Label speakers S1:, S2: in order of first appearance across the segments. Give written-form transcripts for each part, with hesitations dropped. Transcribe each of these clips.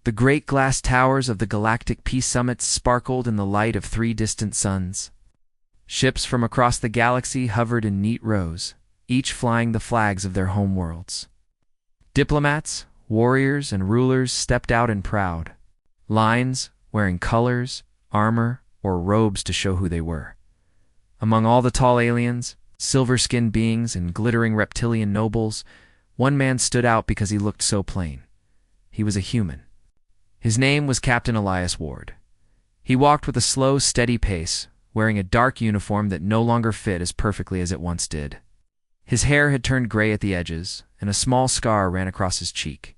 S1: The great glass towers of the galactic peace summits sparkled in the light of 3 distant suns. Ships from across the galaxy hovered in neat rows, each flying the flags of their homeworlds. Diplomats, warriors, and rulers stepped out in proud lines, wearing colors, armor, or robes to show who they were. Among all the tall aliens, silver-skinned beings, and glittering reptilian nobles, one man stood out because he looked so plain. He was a human. His name was Captain Elias Ward. He walked with a slow, steady pace, wearing a dark uniform that no longer fit as perfectly as it once did. His hair had turned gray at the edges, and a small scar ran across his cheek.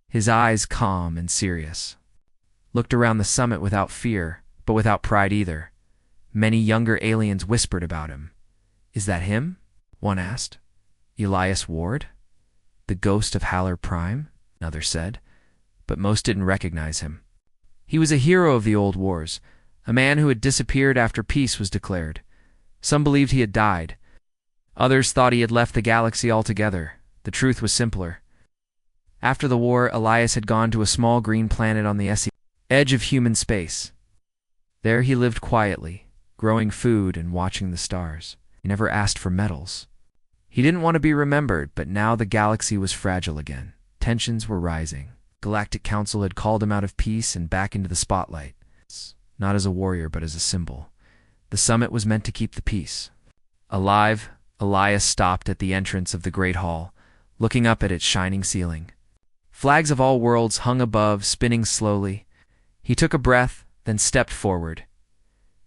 S1: His eyes, calm and serious, looked around the summit without fear, but without pride either. Many younger aliens whispered about him. "Is that him?" one asked. "Elias Ward? The ghost of Haller Prime?" another said, but most didn't recognize him. He was a hero of the old wars, a man who had disappeared after peace was declared. Some believed he had died. Others thought he had left the galaxy altogether. The truth was simpler. After the war, Elias had gone to a small green planet on the edge of human space. There he lived quietly, growing food and watching the stars. He never asked for medals. He didn't want to be remembered, but now the galaxy was fragile again. Tensions were rising. Galactic Council had called him out of peace and back into the spotlight. Not as a warrior, but as a symbol. The summit was meant to keep the peace. Alive, Elias stopped at the entrance of the Great Hall, looking up at its shining ceiling. Flags of all worlds hung above, spinning slowly. He took a breath, then stepped forward.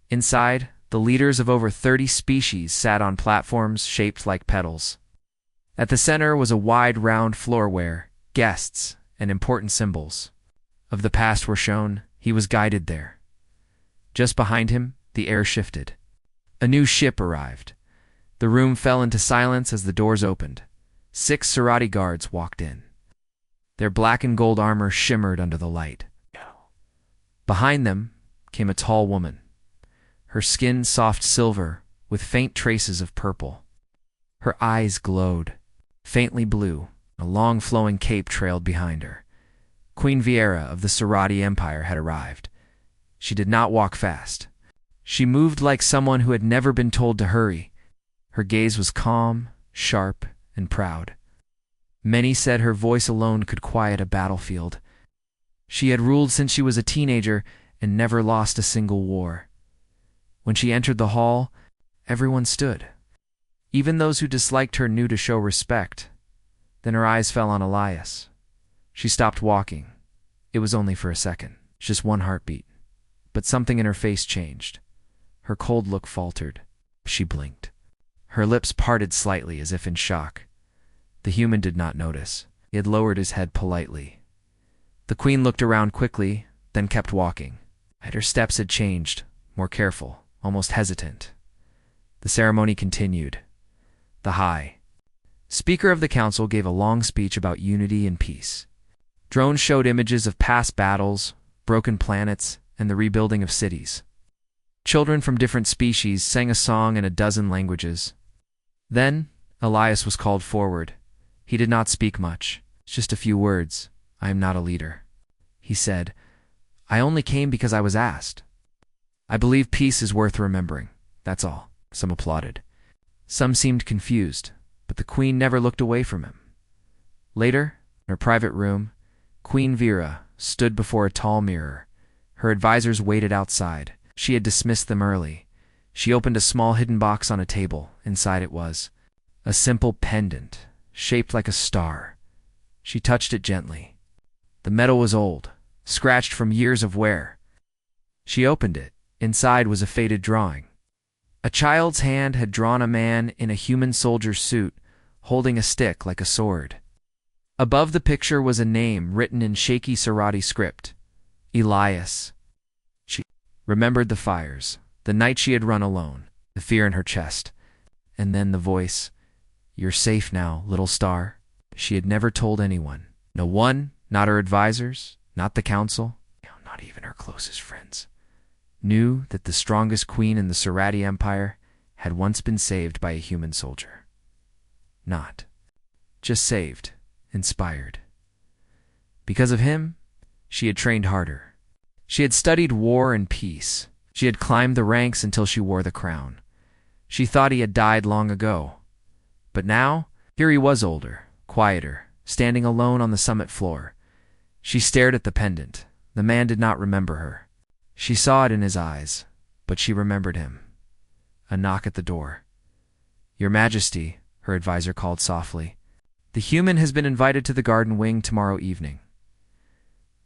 S1: Inside, the leaders of over 30 species sat on platforms shaped like petals. At the center was a wide, round floor where guests and important symbols of the past were shown. He was guided there. Just behind him, the air shifted. A new ship arrived. The room fell into silence as the doors opened. 6 Serati guards walked in. Their black and gold armor shimmered under the light. Behind them came a tall woman, her skin soft silver with faint traces of purple. Her eyes glowed, faintly blue. A long flowing cape trailed behind her. Queen Viera of the Serati Empire had arrived. She did not walk fast. She moved like someone who had never been told to hurry. Her gaze was calm, sharp, and proud. Many said her voice alone could quiet a battlefield. She had ruled since she was a teenager and never lost a single war. When she entered the hall, everyone stood. Even those who disliked her knew to show respect. Then her eyes fell on Elias. She stopped walking. It was only for a second, just one heartbeat. But something in her face changed. Her cold look faltered. She blinked. Her lips parted slightly as if in shock. The human did not notice. He had lowered his head politely. The queen looked around quickly, then kept walking. Her steps had changed, more careful, almost hesitant. The ceremony continued. The High Speaker of the Council gave a long speech about unity and peace. Drones showed images of past battles, broken planets, and the rebuilding of cities. Children from different species sang a song in a dozen languages. Then, Elias was called forward. He did not speak much, just a few words. "I am not a leader," he said. "I only came because I was asked. I believe peace is worth remembering, that's all." Some applauded. Some seemed confused, but the queen never looked away from him. Later, in her private room, Queen Viera stood before a tall mirror. Her advisors waited outside. She had dismissed them early. She opened a small hidden box on a table. Inside it was a simple pendant, shaped like a star. She touched it gently. The metal was old, scratched from years of wear. She opened it. Inside was a faded drawing. A child's hand had drawn a man in a human soldier's suit, holding a stick like a sword. Above the picture was a name written in shaky Serati script. Elias. She remembered the fires, the night she had run alone, the fear in her chest. And then the voice, "You're safe now, little star." She had never told anyone. No one, not her advisors, not the council, not even her closest friends, knew that the strongest queen in the Serati Empire had once been saved by a human soldier. Not just saved, inspired. Because of him, She had trained harder. She had studied war and peace. She had climbed the ranks until she wore the crown. She thought he had died long ago. But now, here he was older, quieter, standing alone on the summit floor. She stared at the pendant. The man did not remember her. She saw it in his eyes, but she remembered him. A knock at the door. "Your Majesty," her advisor called softly. "The human has been invited to the garden wing tomorrow evening.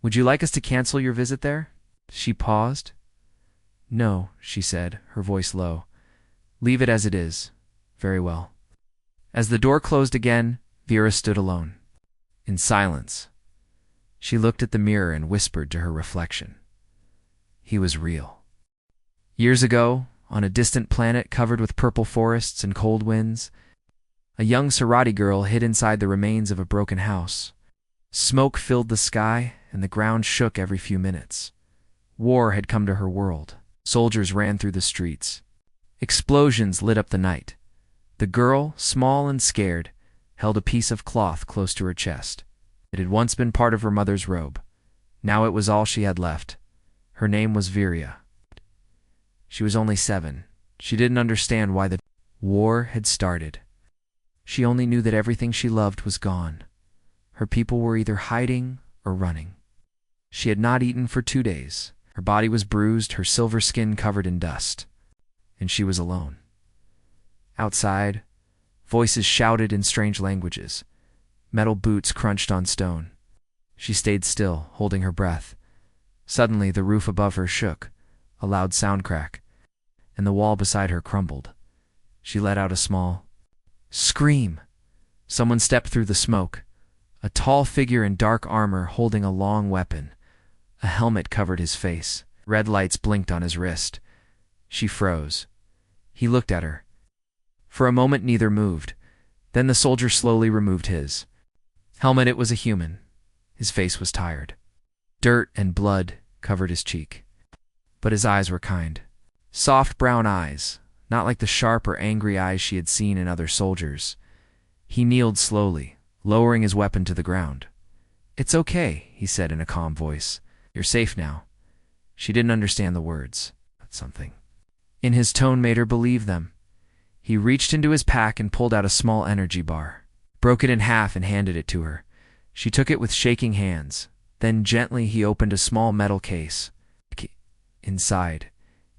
S1: Would you like us to cancel your visit there?" She paused. "No," she said, her voice low. "Leave it as it is. Very well." As the door closed again, Vera stood alone. In silence. She looked at the mirror and whispered to her reflection. He was real. Years ago, on a distant planet covered with purple forests and cold winds, a young Scifi girl hid inside the remains of a broken house. Smoke filled the sky, and the ground shook every few minutes. War had come to her world. Soldiers ran through the streets. Explosions lit up the night. The girl, small and scared, held a piece of cloth close to her chest. It had once been part of her mother's robe. Now it was all she had left. Her name was Viria. She was only 7. She didn't understand why the war had started. She only knew that everything she loved was gone. Her people were either hiding or running. She had not eaten for 2 days. Her body was bruised, her silver skin covered in dust. And she was alone. Outside, voices shouted in strange languages. Metal boots crunched on stone. She stayed still, holding her breath. Suddenly, the roof above her shook, a loud sound crack, and the wall beside her crumbled. She let out a small scream. Someone stepped through the smoke. A tall figure in dark armor holding a long weapon. A helmet covered his face. Red lights blinked on his wrist. She froze. He looked at her. For a moment neither moved. Then the soldier slowly removed his helmet. It was a human. His face was tired. Dirt and blood covered his cheek. But his eyes were kind. Soft brown eyes, not like the sharp or angry eyes she had seen in other soldiers. He kneeled slowly, lowering his weapon to the ground. "It's okay," he said in a calm voice. "You're safe now." She didn't understand the words, but something in his tone made her believe them. He reached into his pack and pulled out a small energy bar, broke it in half and handed it to her. She took it with shaking hands. Then gently he opened a small metal case. Inside,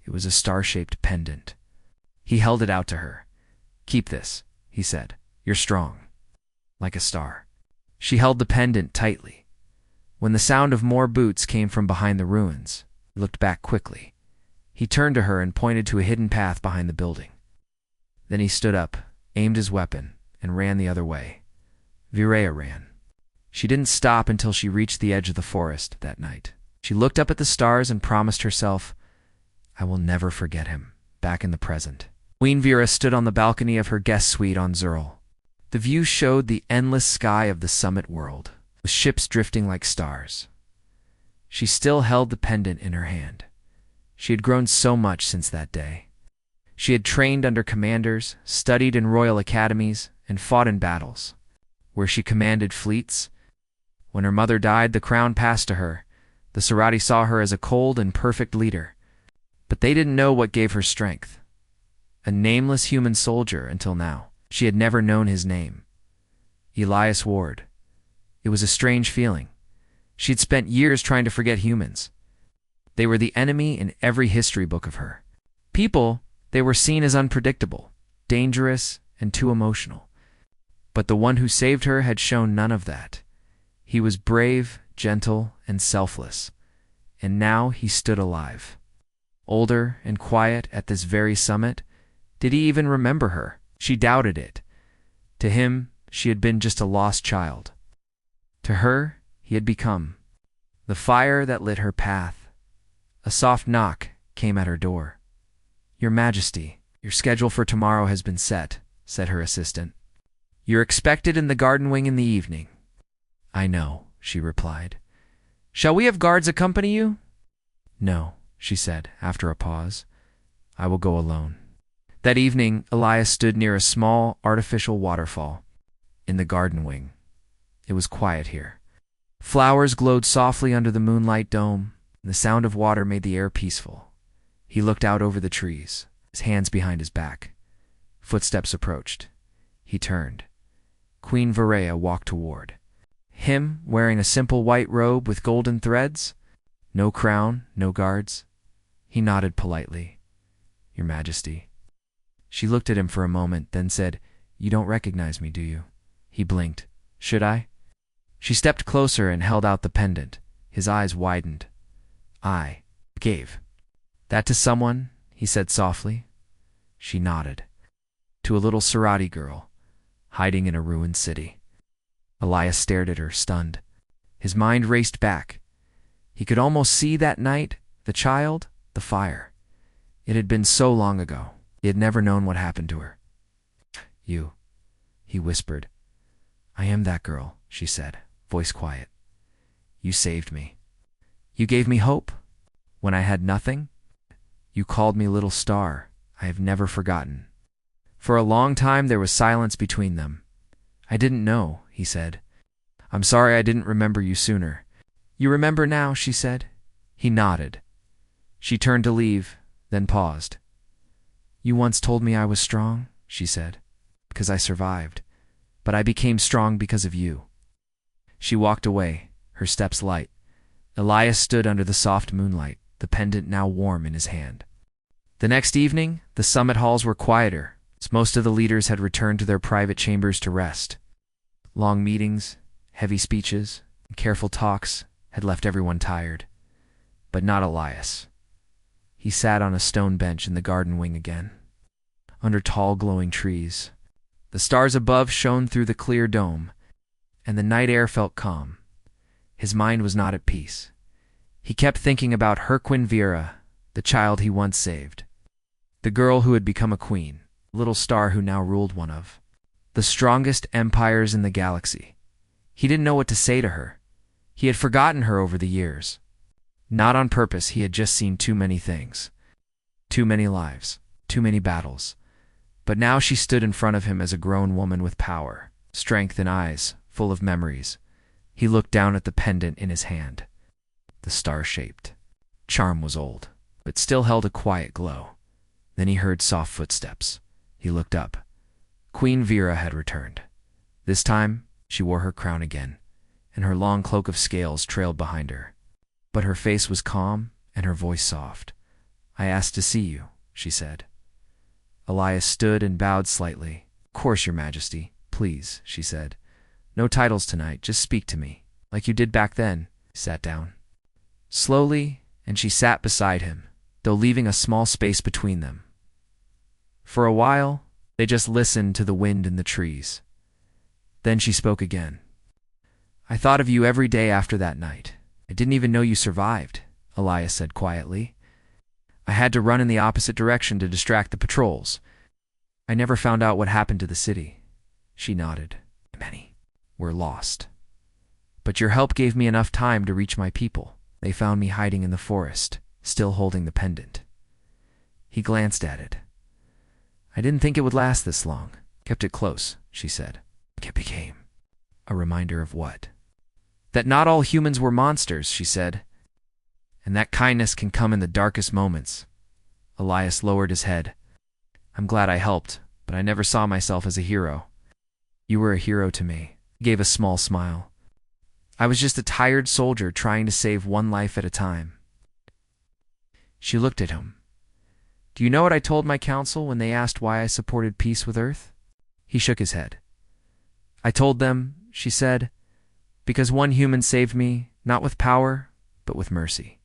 S1: it was a star-shaped pendant. He held it out to her. "Keep this," he said. "You're strong, like a star." She held the pendant tightly. When the sound of more boots came from behind the ruins, he looked back quickly. He turned to her and pointed to a hidden path behind the building. Then he stood up, aimed his weapon, and ran the other way. Virea ran. She didn't stop until she reached the edge of the forest that night. She looked up at the stars and promised herself, "I will never forget him," back in the present. Queen Vera stood on the balcony of her guest suite on Zurl. The view showed the endless sky of the summit world, with ships drifting like stars. She still held the pendant in her hand. She had grown so much since that day. She had trained under commanders, studied in royal academies, and fought in battles, where she commanded fleets. When her mother died, the crown passed to her. The Scifi saw her as a cold and perfect leader. But they didn't know what gave her strength. A nameless human soldier until now. She had never known his name. Elias Ward. It was a strange feeling. She'd spent years trying to forget humans. They were the enemy in every history book of her. People, they were seen as unpredictable, dangerous, and too emotional. But the one who saved her had shown none of that. He was brave, gentle, and selfless. And now he stood alive. Older and quiet at this very summit. Did he even remember her? She doubted it. To him, she had been just a lost child. To her, he had become the fire that lit her path. A soft knock came at her door. "Your Majesty, your schedule for tomorrow has been set," said her assistant. "You're expected in the garden wing in the evening." "I know," she replied. "Shall we have guards accompany you?" "No," she said after a pause. "I will go alone." That evening, Elias stood near a small, artificial waterfall in the garden wing. It was quiet here. Flowers glowed softly under the moonlight dome, and the sound of water made the air peaceful. He looked out over the trees, his hands behind his back. Footsteps approached. He turned. Queen Varaya walked toward him, wearing a simple white robe with golden threads. No crown, no guards. He nodded politely. "Your Majesty." She looked at him for a moment, then said, "You don't recognize me, do you?" He blinked. "Should I?" She stepped closer and held out the pendant. His eyes widened. "I gave that to someone," he said softly. She nodded. "To a little Sarati girl, hiding in a ruined city." Elias stared at her, stunned. His mind raced back. He could almost see that night, the child, the fire. It had been so long ago. He had never known what happened to her. "You," he whispered. "I am that girl," she said, voice quiet. "You saved me. You gave me hope when I had nothing. You called me Little Star. I have never forgotten." For a long time there was silence between them. "I didn't know," he said. "I'm sorry I didn't remember you sooner." "You remember now," she said. He nodded. She turned to leave, then paused. "You once told me I was strong," she said, "because I survived. But I became strong because of you." She walked away, her steps light. Elias stood under the soft moonlight, the pendant now warm in his hand. The next evening, the summit halls were quieter, as most of the leaders had returned to their private chambers to rest. Long meetings, heavy speeches, and careful talks had left everyone tired. But not Elias. He sat on a stone bench in the garden wing again, under tall glowing trees. The stars above shone through the clear dome, and the night air felt calm. His mind was not at peace. He kept thinking about Herquin Vera, the child he once saved. The girl who had become a queen, Little Star who now ruled one of the strongest empires in the galaxy. He didn't know what to say to her. He had forgotten her over the years. Not on purpose, he had just seen too many things. Too many lives, too many battles. But now she stood in front of him as a grown woman with power, strength, and eyes full of memories. He looked down at the pendant in his hand. The star-shaped charm was old, but still held a quiet glow. Then he heard soft footsteps. He looked up. Queen Vera had returned. This time, she wore her crown again, and her long cloak of scales trailed behind her. But her face was calm and her voice soft. "I asked to see you," she said. Elias stood and bowed slightly. "Of course, Your Majesty. Please," she said. "No titles tonight. Just speak to me, like you did back then." He sat down. Slowly, and she sat beside him, though leaving a small space between them. For a while, they just listened to the wind in the trees. Then she spoke again. "I thought of you every day after that night. I didn't even know you survived," Elias said quietly. "I had to run in the opposite direction to distract the patrols. I never found out what happened to the city." She nodded. "Many were lost. But your help gave me enough time to reach my people. They found me hiding in the forest, still holding the pendant." He glanced at it. "I didn't think it would last this long. Kept it close," she said. "It became a reminder of what?" "That not all humans were monsters," she said. "And that kindness can come in the darkest moments." Elias lowered his head. "I'm glad I helped, but I never saw myself as a hero." "You were a hero to me." He gave a small smile. "I was just a tired soldier trying to save one life at a time." She looked at him. "Do you know what I told my council when they asked why I supported peace with Earth?" He shook his head. "I told them," she said, "because one human saved me, not with power, but with mercy."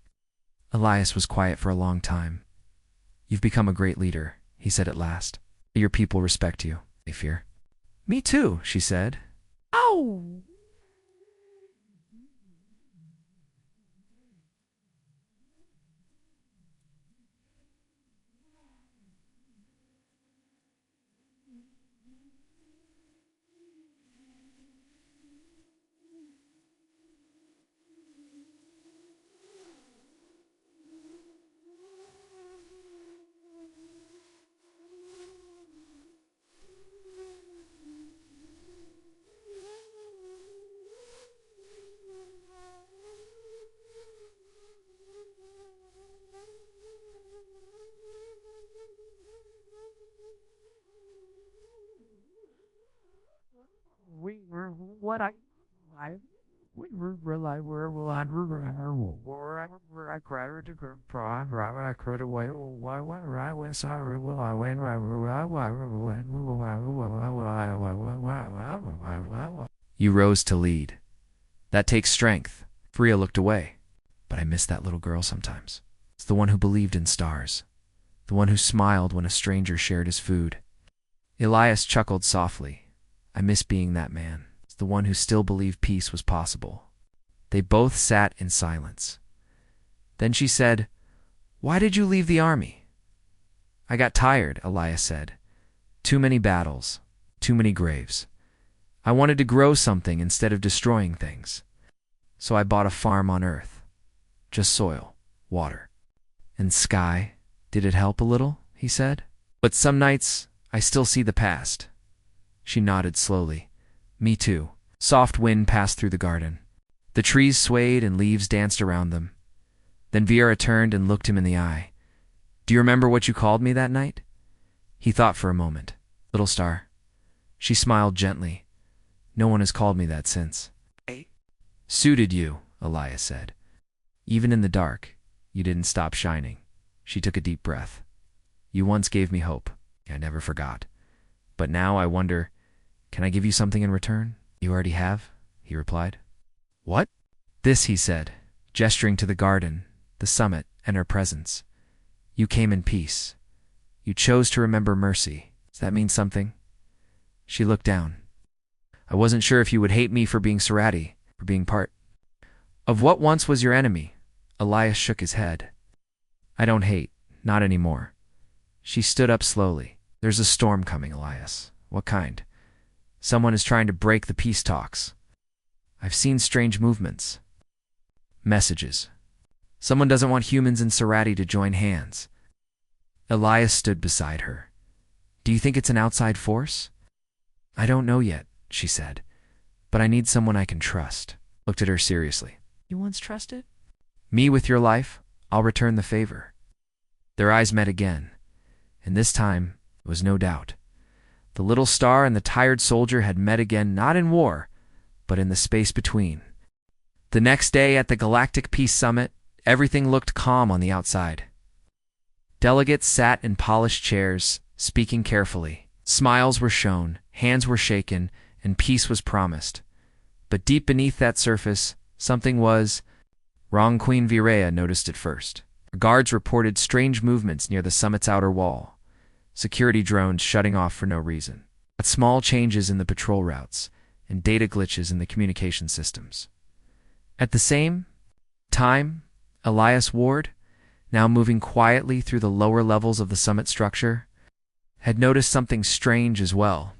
S1: Elias was quiet for a long time. "You've become a great leader," he said at last. "Your people respect you, they fear." "Me too," she said. "Ow!" You rose to lead. That takes strength. Freya looked away. But I miss that little girl sometimes. It's the one who believed in stars. The one who smiled when a stranger shared his food. Elias chuckled softly. I miss being that man. It's the one who still believed peace was possible. They both sat in silence. Then she said, "Why did you leave the army?" "I got tired," Elias said. "Too many battles, too many graves. I wanted to grow something instead of destroying things. So I bought a farm on Earth. Just soil, water, and sky. Did it help a little?" he said. "But some nights, I still see the past." She nodded slowly. "Me too." Soft wind passed through the garden. The trees swayed and leaves danced around them. Then Viera turned and looked him in the eye. "Do you remember what you called me that night?" He thought for a moment. "Little star." She smiled gently. "No one has called me that since." "Suited you," Elias said. "Even in the dark, you didn't stop shining." She took a deep breath. "You once gave me hope. I never forgot. But now I wonder, can I give you something in return?" "You already have," he replied. "What?" "This," he said, gesturing to the garden, the summit, and her presence. "You came in peace. You chose to remember mercy. Does that mean something?" She looked down. "I wasn't sure if you would hate me for being Serati, for being part of what once was your enemy." Elias shook his head. "I don't hate, not anymore." She stood up slowly. "There's a storm coming, Elias." "What kind?" "Someone is trying to break the peace talks. I've seen strange movements. Messages. Someone doesn't want humans and Serati to join hands." Elias stood beside her. "Do you think it's an outside force?" "I don't know yet," she said. "But I need someone I can trust." Looked at her seriously. "You once trusted?" "Me with your life, I'll return the favor." Their eyes met again, and this time there was no doubt. The little star and the tired soldier had met again not in war, but in the space between. The next day at the Galactic Peace Summit, everything looked calm on the outside. Delegates sat in polished chairs, speaking carefully. Smiles were shown, hands were shaken, and peace was promised. But deep beneath that surface, something was wrong. Queen Virea noticed it first. Guards reported strange movements near the summit's outer wall. Security drones shutting off for no reason. But small changes in the patrol routes and data glitches in the communication systems. At the same time, Elias Ward, now moving quietly through the lower levels of the summit structure, had noticed something strange as well.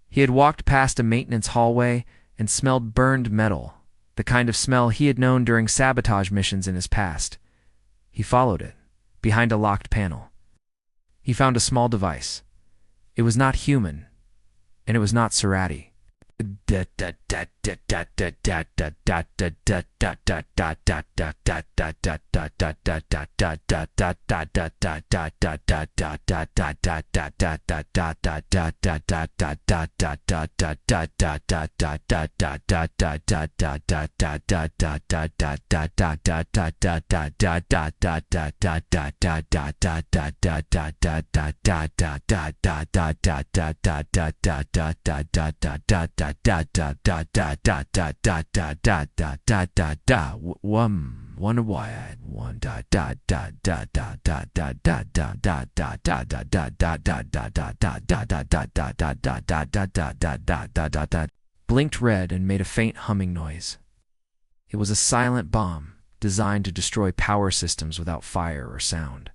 S1: He had walked past a maintenance hallway and smelled burned metal, the kind of smell he had known during sabotage missions in his past. He followed it, behind a locked panel. He found a small device. It was not human, and it was not Serati. Wonder why I had one blinked red and made a faint humming noise. It was a silent bomb designed to destroy power systems without fire or sound.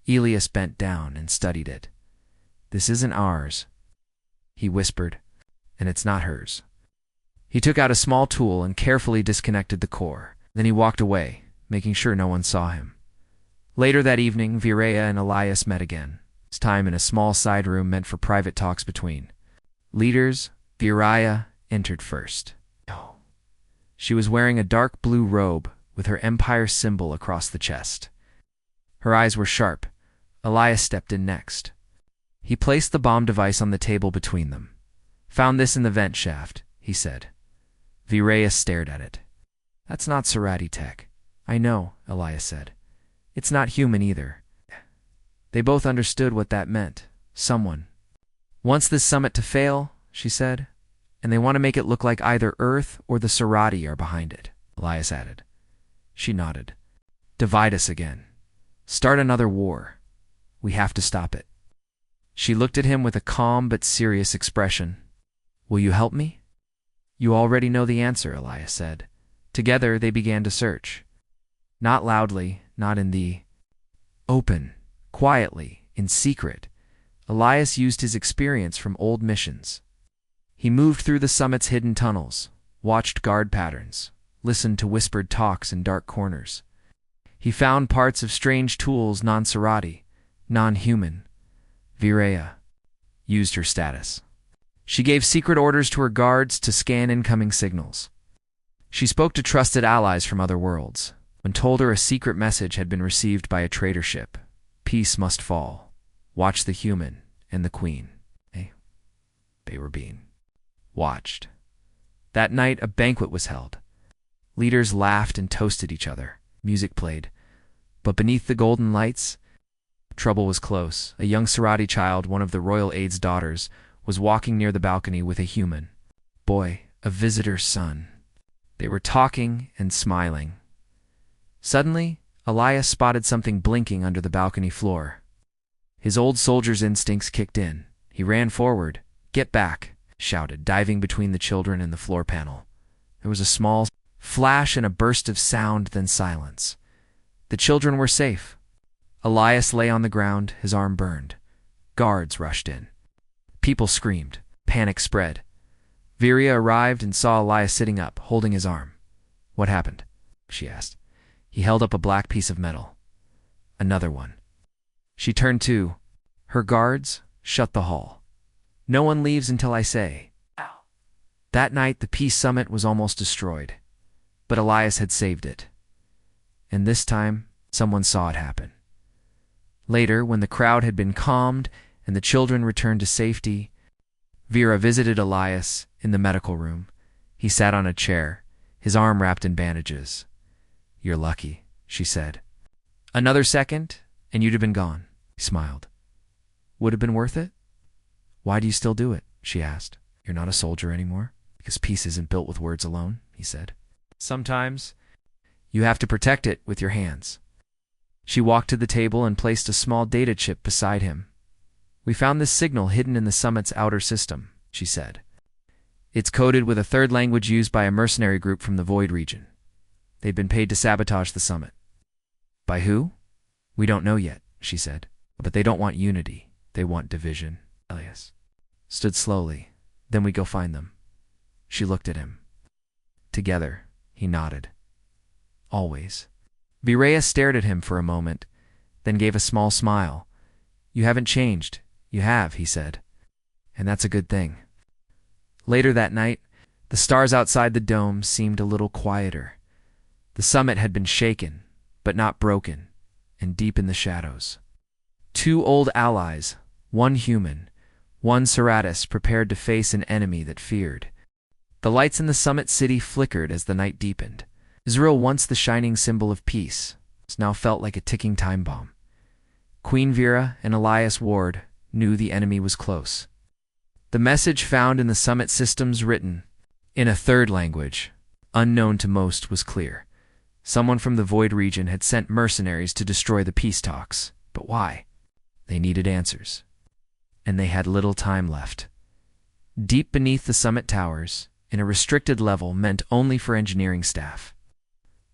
S1: Elias bent down and studied it. "This isn't ours," he whispered, "and it's not hers." He took out a small tool and carefully disconnected the core. Then he walked away, making sure no one saw him. Later that evening, Virea and Elias met again, this time in a small side room meant for private talks between leaders. Virea entered first. She was wearing a dark blue robe with her empire symbol across the chest. Her eyes were sharp. Elias stepped in next. He placed the bomb device on the table between them. "Found this in the vent shaft," he said. Vireya stared at it. That's not Serati tech. I know, Elias said. It's not human either. They both understood what that meant. Someone wants this summit to fail, she said, and they want to make it look like either Earth or the Serati are behind it, Elias added. She nodded. Divide us again. Start another war. We have to stop it. She looked at him with a calm but serious expression. Will you help me? You already know the answer, Elias said. Together they began to search. Not loudly, not in the open, quietly, in secret. Elias used his experience from old missions. He moved through the summit's hidden tunnels, watched guard patterns, listened to whispered talks in dark corners. He found parts of strange tools non-Serati, non-human. Vireya used her status. She gave secret orders to her guards to scan incoming signals. She spoke to trusted allies from other worlds, when told her a secret message had been received by a traitor ship. Peace must fall. Watch the human and the queen. They were being watched. That night, a banquet was held. Leaders laughed and toasted each other. Music played. But beneath the golden lights, trouble was close. A young Serati child, one of the royal aide's daughters, was walking near the balcony with a human boy, a visitor's son. They were talking and smiling. Suddenly, Elias spotted something blinking under the balcony floor. His old soldier's instincts kicked in. He ran forward. Get back, shouted, diving between the children and the floor panel. There was a small flash and a burst of sound, then silence. The children were safe. Elias lay on the ground, his arm burned. Guards rushed in. People screamed. Panic spread. Vireya arrived and saw Elias sitting up, holding his arm. What happened? She asked. He held up a black piece of metal. Another one. She turned to. Her guards shut the hall. No one leaves until I say. Ow. That night, the Peace Summit was almost destroyed. But Elias had saved it. And this time, someone saw it happen. Later, when the crowd had been calmed and the children returned to safety, Vera visited Elias in the medical room. He sat on a chair, his arm wrapped in bandages. You're lucky, she said. Another second, and you'd have been gone, he smiled. Would have been worth it? Why do you still do it? She asked. You're not a soldier anymore? Because peace isn't built with words alone, he said. Sometimes you have to protect it with your hands. She walked to the table and placed a small data chip beside him. We found this signal hidden in the summit's outer system, she said. It's coded with a third language used by a mercenary group from the Void region. They've been paid to sabotage the summit. By who? We don't know yet, she said. But they don't want unity. They want division. Elias stood slowly. Then we go find them. She looked at him. Together, he nodded. Always. Vireya stared at him for a moment, then gave a small smile. You haven't changed. You have, he said. And that's a good thing. Later that night, the stars outside the dome seemed a little quieter. The summit had been shaken, but not broken, and deep in the shadows. Two old allies, one human, one Seratis, prepared to face an enemy that feared. The lights in the summit city flickered as the night deepened. Israel, once the shining symbol of peace, now felt like a ticking time bomb. Queen Vera and Elias Ward knew the enemy was close. The message found in the summit systems, written in a third language, unknown to most, was clear. Someone from the Void region had sent mercenaries to destroy the peace talks. But why? They needed answers. And they had little time left. Deep beneath the summit towers, in a restricted level meant only for engineering staff,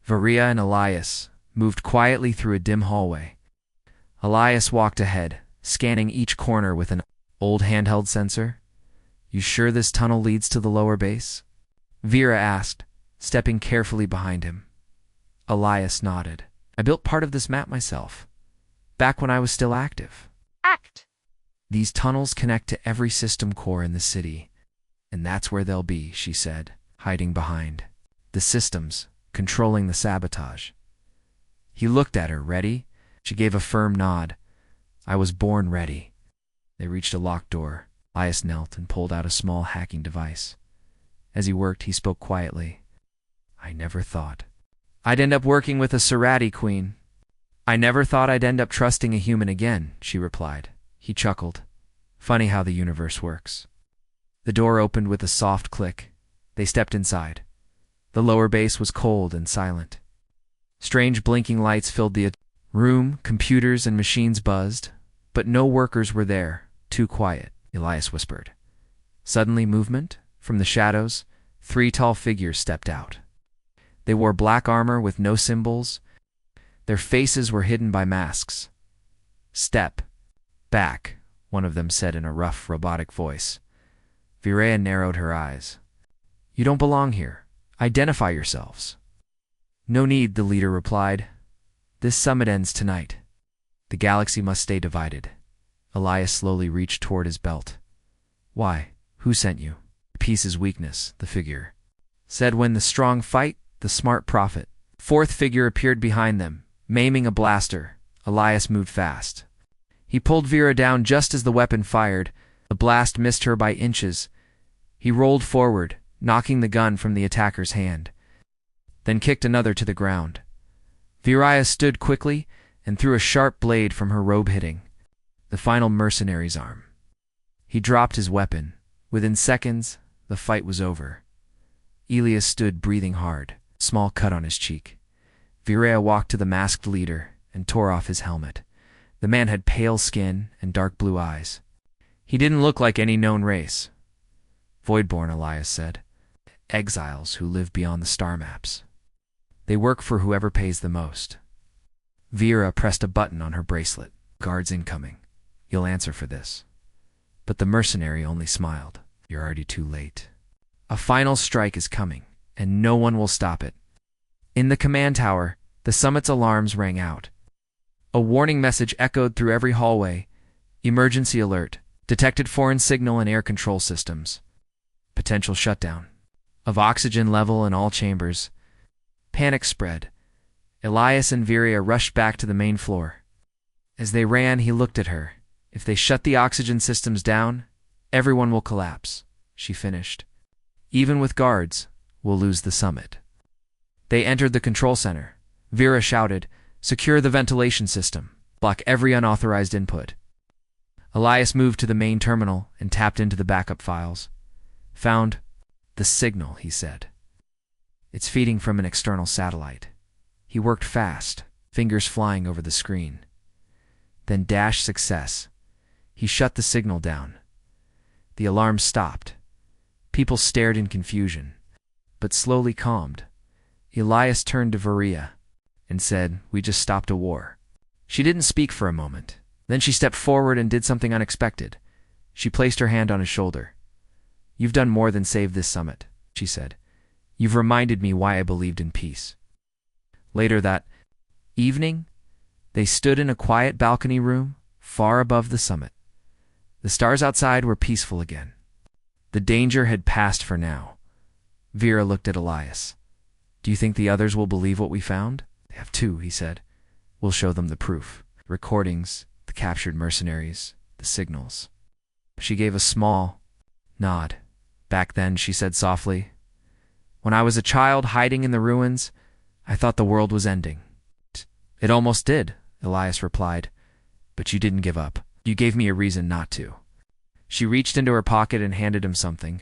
S1: Vireya and Elias moved quietly through a dim hallway. Elias walked ahead, scanning each corner with an old handheld sensor. You sure this tunnel leads to the lower base? Vera asked, stepping carefully behind him. Elias nodded. I built part of this map myself, back when I was still active. These tunnels connect to every system core in the city, and that's where they'll be, she said, hiding behind the systems, controlling the sabotage. He looked at her. Ready? She gave a firm nod. I was born ready. They reached a locked door. Elias knelt and pulled out a small hacking device. As he worked, he spoke quietly. I never thought I'd end up working with a Serati queen. I never thought I'd end up trusting a human again, she replied. He chuckled. Funny how the universe works. The door opened with a soft click. They stepped inside. The lower base was cold and silent. Strange blinking lights filled the room, computers and machines buzzed, but no workers were there. Too quiet, Elias whispered. Suddenly movement. From the shadows, 3 tall figures stepped out. They wore black armor with no symbols. Their faces were hidden by masks. Step back, one of them said in a rough, robotic voice. Virea narrowed her eyes. You don't belong here. Identify yourselves. No need, the leader replied. This summit ends tonight. The galaxy must stay divided. Elias slowly reached toward his belt. Why? Who sent you? Peace is weakness, the figure said. When the strong fight, the smart profit. 4th figure appeared behind them, maiming a blaster. Elias moved fast. He pulled Vera down just as the weapon fired. The blast missed her by inches. He rolled forward, knocking the gun from the attacker's hand, then kicked another to the ground. Virea stood quickly and threw a sharp blade from her robe, hitting the final mercenary's arm. He dropped his weapon. Within seconds, the fight was over. Elias stood breathing hard, small cut on his cheek. Virea walked to the masked leader and tore off his helmet. The man had pale skin and dark blue eyes. He didn't look like any known race. Voidborn, Elias said. Exiles who live beyond the star maps. They work for whoever pays the most. Vera pressed a button on her bracelet. Guards incoming. You'll answer for this. But the mercenary only smiled. You're already too late. A final strike is coming, and no one will stop it. In the command tower, the summit's alarms rang out. A warning message echoed through every hallway. Emergency alert. Detected foreign signal in air control systems. Potential shutdown of oxygen level in all chambers. Panic spread. Elias and Virea rushed back to the main floor. As they ran, he looked at her. If they shut the oxygen systems down, everyone will collapse, she finished. Even with guards, we'll lose the summit. They entered the control center. Vera shouted, secure the ventilation system. Block every unauthorized input. Elias moved to the main terminal and tapped into the backup files. Found the signal, he said. It's feeding from an external satellite. He worked fast, fingers flying over the screen. Then dash success. He shut the signal down. The alarm stopped. People stared in confusion, but slowly calmed. Elias turned to Virea and said, we just stopped a war. She didn't speak for a moment. Then she stepped forward and did something unexpected. She placed her hand on his shoulder. You've done more than save this summit, she said. You've reminded me why I believed in peace. Later that evening, they stood in a quiet balcony room far above the summit. The stars outside were peaceful again. The danger had passed for now. Vera looked at Elias. Do you think the others will believe what we found? They have to, he said. We'll show them the proof. Recordings, the captured mercenaries, the signals. She gave a small nod. Back then, she said softly, when I was a child hiding in the ruins, I thought the world was ending. It almost did, Elias replied. But you didn't give up. You gave me a reason not to. She reached into her pocket and handed him something.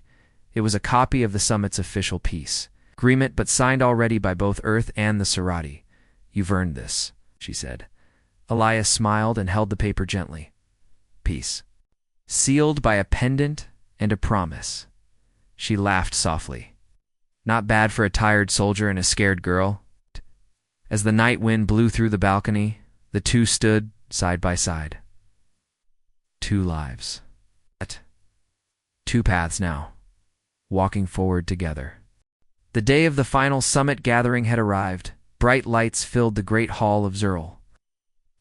S1: It was a copy of the summit's official peace agreement, but signed already by both Earth and the Serati. You've earned this, she said. Elias smiled and held the paper gently. Peace. Sealed by a pendant and a promise. She laughed softly. Not bad for a tired soldier and a scared girl. As the night wind blew through the balcony, the two stood side by side. 2 lives. 2 paths now, walking forward together. The day of the final summit gathering had arrived. Bright lights filled the great hall of Zurl.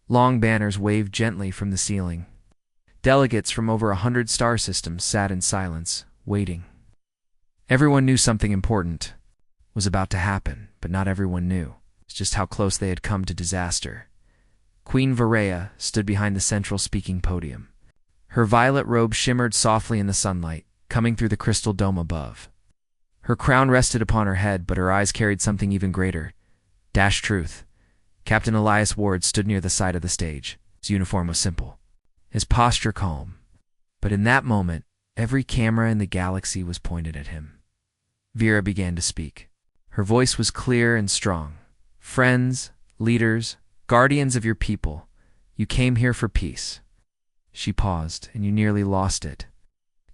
S1: Long banners waved gently from the ceiling. Delegates from over 100 star systems sat in silence, waiting. Everyone knew something important was about to happen, but not everyone knew just how close they had come to disaster. Queen Virea stood behind the central speaking podium. Her violet robe shimmered softly in the sunlight, coming through the crystal dome above. Her crown rested upon her head, but her eyes carried something even greater. Truth. Captain Elias Ward stood near the side of the stage. His uniform was simple, his posture calm. But in that moment, every camera in the galaxy was pointed at him. Vera began to speak. Her voice was clear and strong. Friends, leaders, guardians of your people, you came here for peace. She paused, and you nearly lost it.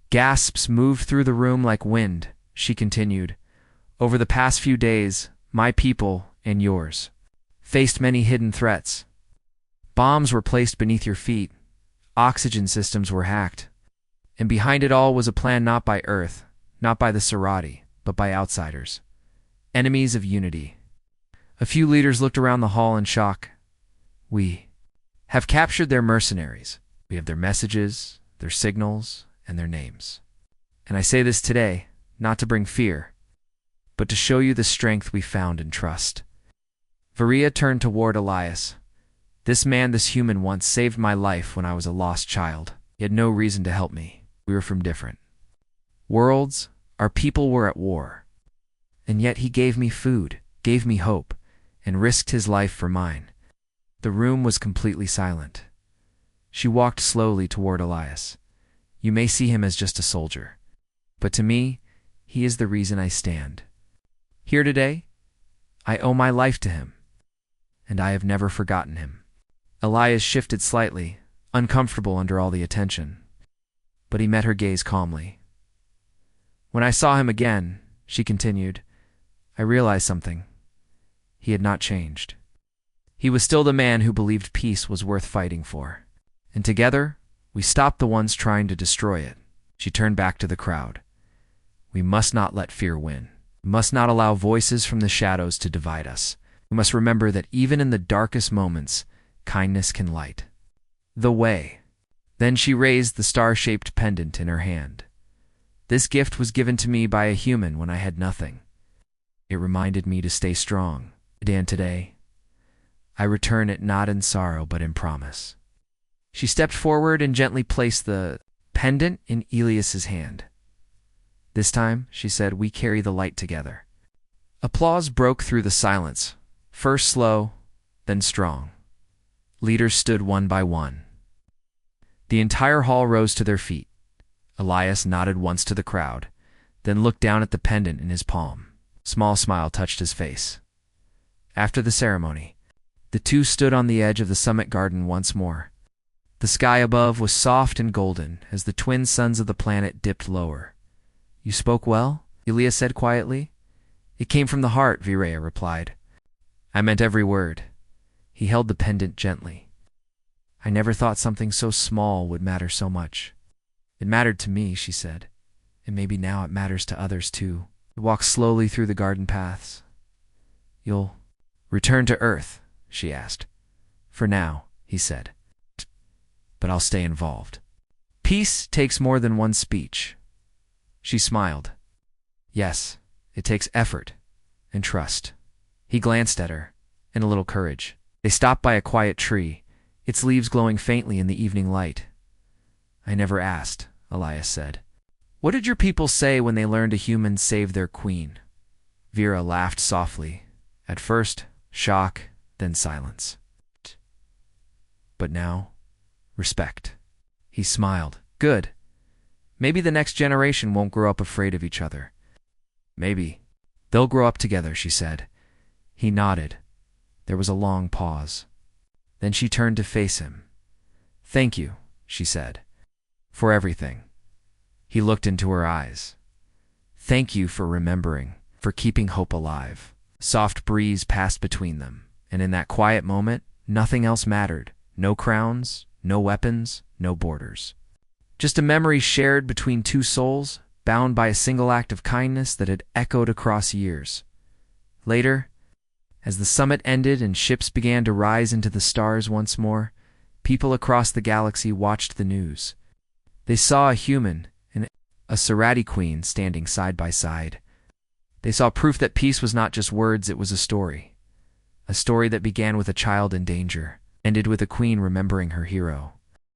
S1: Gasps moved through the room like wind. She continued, over the past few days, my people and yours faced many hidden threats. Bombs were placed beneath your feet. Oxygen systems were hacked. And behind it all was a plan not by Earth, not by the Scifi, but by outsiders. Enemies of unity. A few leaders looked around the hall in shock. We have captured their mercenaries. We have their messages, their signals, and their names. And I say this today, not to bring fear, but to show you the strength we found in trust. Varia turned toward Elias. This man, this human, once saved my life when I was a lost child. He had no reason to help me. We were from different worlds. Our people were at war. And yet he gave me food, gave me hope, and risked his life for mine. The room was completely silent. She walked slowly toward Elias. You may see him as just a soldier, but to me, he is the reason I stand. Here today, I owe my life to him, and I have never forgotten him. Elias shifted slightly, uncomfortable under all the attention, but he met her gaze calmly. When I saw him again, she continued, I realized something. He had not changed. He was still the man who believed peace was worth fighting for. And together, we stopped the ones trying to destroy it. She turned back to the crowd. We must not let fear win. We must not allow voices from the shadows to divide us. We must remember that even in the darkest moments, kindness can light the way. Then she raised the star-shaped pendant in her hand. This gift was given to me by a human when I had nothing. It reminded me to stay strong. And today, I return it not in sorrow but in promise. She stepped forward and gently placed the pendant in Elias's hand. This time, she said, we carry the light together. Applause broke through the silence, first slow, then strong. Leaders stood one by one. The entire hall rose to their feet. Elias nodded once to the crowd, then looked down at the pendant in his palm. A small smile touched his face. After the ceremony, the two stood on the edge of the summit garden once more. The sky above was soft and golden as the twin suns of the planet dipped lower. You spoke well, Elias said quietly. It came from the heart, Virea replied. I meant every word. He held the pendant gently. I never thought something so small would matter so much. It mattered to me, she said, and maybe now it matters to others too. He walked slowly through the garden paths. You'll return to Earth, she asked. For now, he said. But I'll stay involved. Peace takes more than one speech. She smiled. Yes, it takes effort and trust. He glanced at her, and a little courage. They stopped by a quiet tree, its leaves glowing faintly in the evening light. I never asked, Elias said. What did your people say when they learned a human saved their queen? Vera laughed softly. At first, shock, then silence. But now, respect. He smiled. Good. Maybe the next generation won't grow up afraid of each other. Maybe. They'll grow up together, she said. He nodded. There was a long pause. Then she turned to face him. Thank you, she said, for everything. He looked into her eyes. Thank you for remembering, for keeping hope alive. A soft breeze passed between them, and in that quiet moment, nothing else mattered. No crowns, no weapons, no borders. Just a memory shared between two souls, bound by a single act of kindness that had echoed across years. Later, as the summit ended and ships began to rise into the stars once more, people across the galaxy watched the news. They saw a human and a Scifi queen standing side by side. They saw proof that peace was not just words, it was a story. A story that began with a child in danger, ended with a queen remembering her hero.